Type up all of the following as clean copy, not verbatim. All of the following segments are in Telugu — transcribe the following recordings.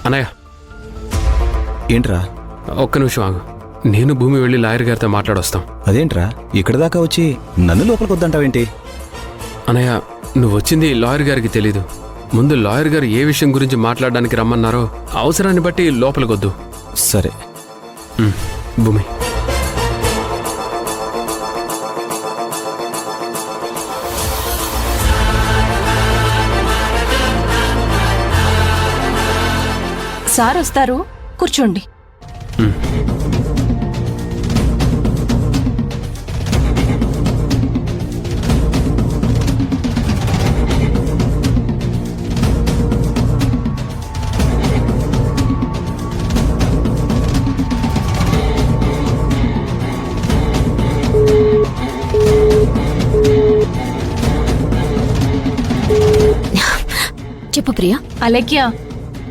అన్నయ్య ఏంట్రా? ఒక్క నిమిషం ఆగు. నేను భూమి వెళ్ళి లాయర్ గారితో మాట్లాడొస్తాం. అదేంట్రా ఇక్కడ దాకా వచ్చి నన్ను లోపలికి వద్దంటావేంటి? అన్నయ్య, నువ్వు వచ్చింది లాయర్ గారికి తెలీదు. ముందు లాయర్ గారు ఏ విషయం గురించి మాట్లాడడానికి రమ్మన్నారో అవసరాన్ని బట్టి లోపలికొద్దు. సరే. భూమి, సార్ వస్తారు, కూర్చోండి. చెప్పు ప్రియా. అలెక్యా,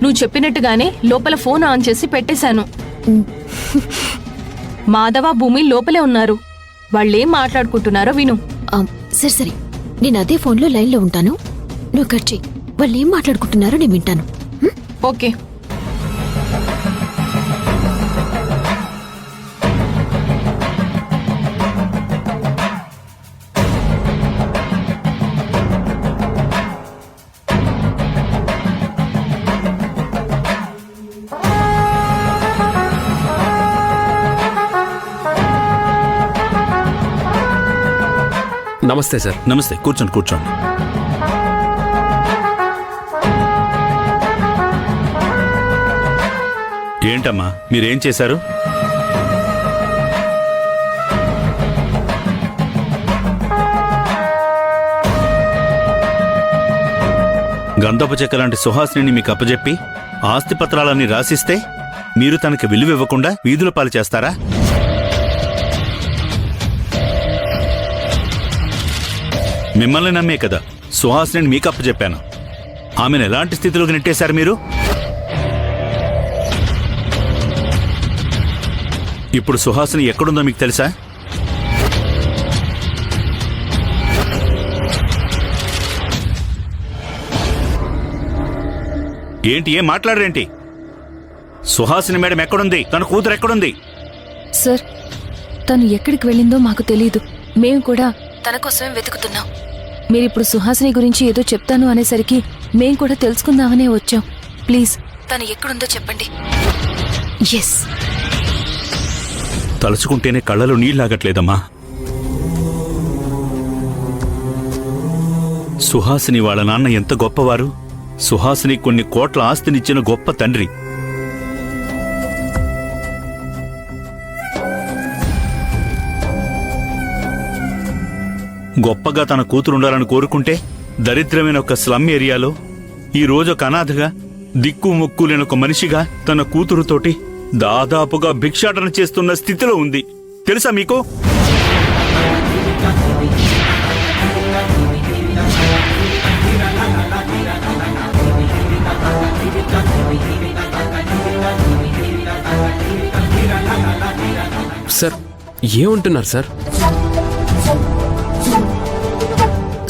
నువ్వు చెప్పినట్టుగానే లోపల ఫోన్ ఆన్ చేసి పెట్టేశాను. మాధవ, భూమి లోపలే ఉన్నారు. వాళ్ళేం మాట్లాడుకుంటున్నారో విను. సరే సరే, నేను అదే ఫోన్లో లైన్లో ఉంటాను, నువ్వు కట్ చెయ్యి. వాళ్ళు ఏం మాట్లాడుకుంటున్నారో నేను వింటాను. ఓకే. నమస్తే సార్. నమస్తే, కూర్చోండి కూర్చోండి. ఏంటమ్మా మీరేం చేశారు? గంధపు చెక్క లాంటి సుహాసిని మీకు అప్పజెప్పి ఆస్తిపత్రాలన్నీ రాసిస్తే మీరు తనకి విలువ ఇవ్వకుండా వీధుల పాలు చేస్తారా? మిమ్మల్ని నమ్మే కదా సుహాసిని మీకు అప్పచెప్పాను. ఆమెను ఎలాంటి స్థితిలోకి నెట్టేశారు మీరు? ఇప్పుడు సుహాసిని ఎక్కడుందో మీకు తెలుసా? ఏంటి, ఏం మాట్లాడరేంటి? సుహాసిని మేడం ఎక్కడుంది? తన కూతురు ఎక్కడుంది? సార్, తను ఎక్కడికి వెళ్ళిందో మాకు తెలీదు. మేము కూడా తన కోసమే వెతుకుతున్నాం. మీరిప్పుడు సుహాసిని గురించి ఏదో చెప్తాను అనేసరికి మేం కూడా తెలుసుకుందామనే వచ్చాం. ప్లీజ్ తను ఎక్కడుందో చెప్పండి. ఎస్. తలుచుకుంటేనే కళ్ళలో నీళ్లాగట్లేదమ్మా. సుహాసిని వాళ్ళ నాన్న ఎంత గొప్పవారు. సుహాసిని కొన్ని కోట్ల ఆస్తినిచ్చిన గొప్ప తండ్రి. గొప్పగా తన కూతురుండాలని కోరుకుంటే దరిద్రమైన ఒక స్లమ్ ఏరియాలో ఈ రోజు ఒక అనాథగా, దిక్కు ముక్కు లేని ఒక మనిషిగా తన కూతురుతోటి దాదాపుగా భిక్షాటన చేస్తున్న స్థితిలో ఉంది. తెలుసా మీకు? సార్, ఏమంటున్నారు సార్?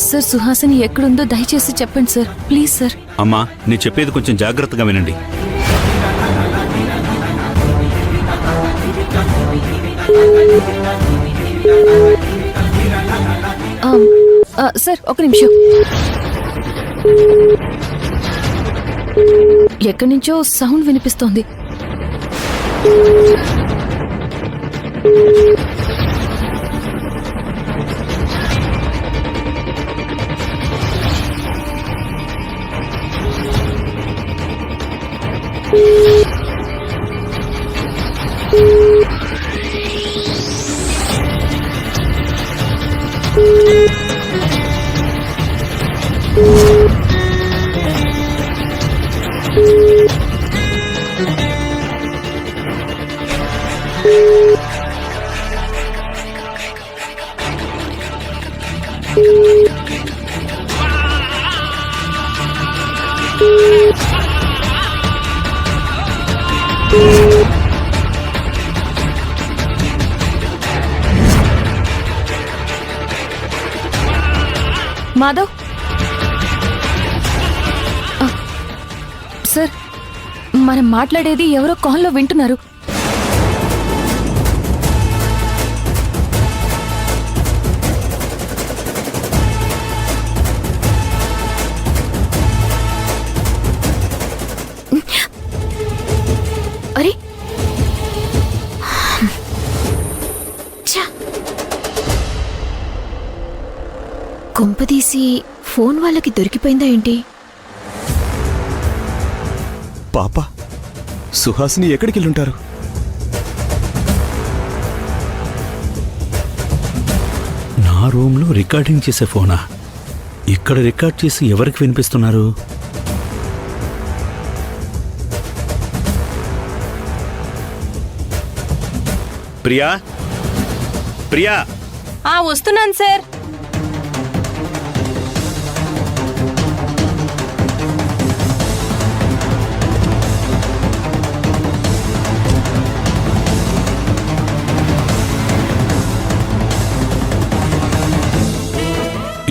సార్, సుహాసిని ఎక్కడుందో దయచేసి చెప్పండి సార్, ప్లీజ్ సార్. అమ్మా, నేను చెప్పేది కొంచెం జాగ్రత్తగా వినండి. సార్, ఒక నిమిషం. ఎక్కడి నుంచో సౌండ్ వినిపిస్తోంది. మాధవ్, సార్ మనం మాట్లాడేది ఎవరో కాల్లో వింటున్నారు. అరే కొంపదీసి ఫోన్ వాళ్ళకి దొరికిపోయిందా ఏంటి? పాప సుహాసిని ఎక్కడికి వెళ్ళుంటారు? నా రూమ్లో రికార్డింగ్ చేసే ఫోనా? ఇక్కడ రికార్డ్ చేసి ఎవరికి వినిపిస్తున్నారు? ప్రియా, ప్రియా, వస్తున్నాను సార్.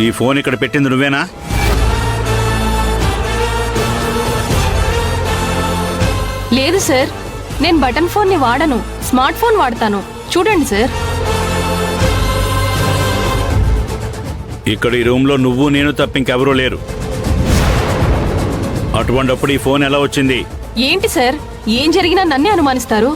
ఈ ఫోన్ ఇక్కడ పెట్టింది నువ్వేనా? లేదు సార్, నేను బటన్ ఫోన్ ని వాడను, స్మార్ట్ ఫోన్ వాడతాను. చూడండి సార్. ఇక్కడ ఈ రూమ్లో నువ్వు నేను తప్ప ఇంకెవరూ లేరు. అటువంటప్పుడు ఈ ఫోన్ ఎలా వచ్చింది? ఏంటి సార్, ఏం జరిగినా నన్నే అనుమానిస్తారు.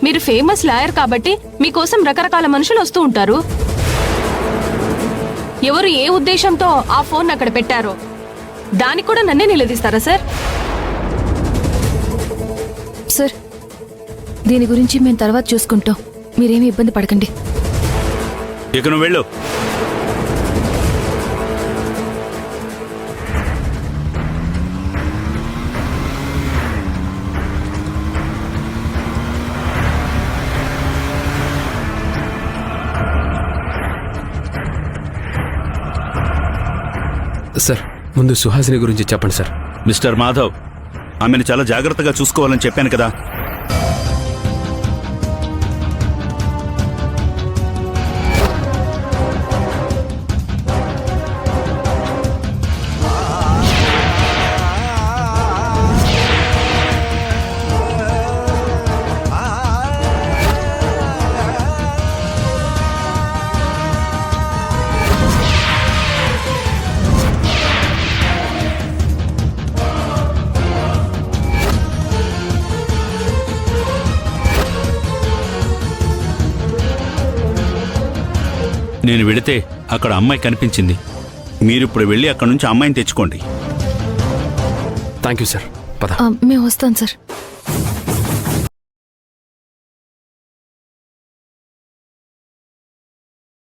మీరు ఫేమస్ లాయర్ కాబట్టి మీకోసం రకరకాల మనుషులు వస్తూ ఉంటారు. ఎవరు ఏ ఉద్దేశంతో ఆ ఫోన్ అక్కడ పెట్టారో దానికి కూడా నన్నే నిలదీస్తారా సార్? సార్, దీని గురించి మేము తర్వాత చూసుకుంటాం. మీరేమీ ఇబ్బంది పడకండి. ఇక నువ్వు వెళ్ళు. సార్, ముందు సుహాసిని గురించి చెప్పండి సార్. మిస్టర్ మాధవ్, ఆమెను చాలా జాగ్రత్తగా చూసుకోవాలని చెప్పాను కదా. నేను వెళితే అక్కడ అమ్మాయి కనిపించింది. మీరిప్పుడు వెళ్ళి అక్కడి నుంచి అమ్మాయిని తెచ్చుకోండి. Thank you sir. పద. మేము వస్తాం సార్.